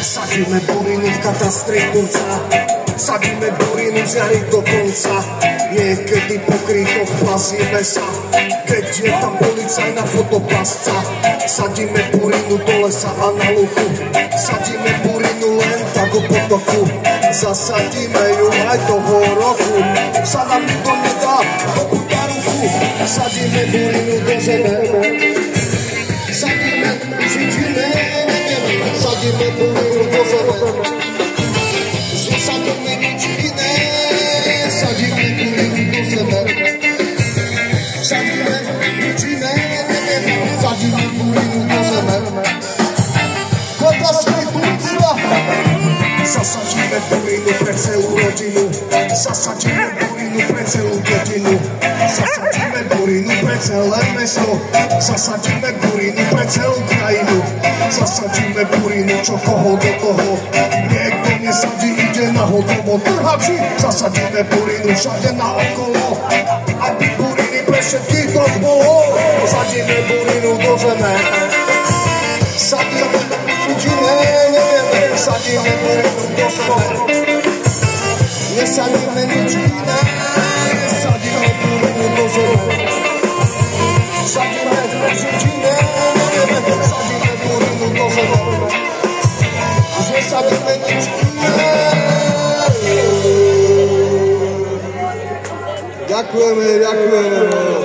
Sadíme burinu v katastri Turca, sadíme burinu z jary do konca. Niekedy po kríkoch plazíme sa, keď je tam policajná fotopasca. Sadíme burinu do lesa a na luku, sadíme burinu len tak o potoku. Zasadíme ju aj toho roku, sa nám nikto nedá do ruku. Sadíme burinu do zeme, sadíme, žijíme, sadíme burinu do zeme, že sadíme nič iné, sadíme burinu do zeme, sadíme nič iné, sadíme burinu do zeme. Katastri Turca, zasadíme burinu pre celú rodinu, zasadíme burinu pre celú dedinu, zasadíme burinu pre celé mesto, zasadíme burinu pre celú krajinu, zasadíme burinu, čo koho do toho niekto nesadí, ide na hotovo. Trhači, zasadíme burinu všade naokolo, aby buriny pre všetkých to bolo. Sadíme burinu do zeme, sadíme nič iné, nevieme, sadíme burinu do zeme, nesadíme nič iné, nesadíme burinu do zeme, sadíme nič iné, nevieme, sadíme burinu do zeme, nesadíme nič iné. Ďakujeme.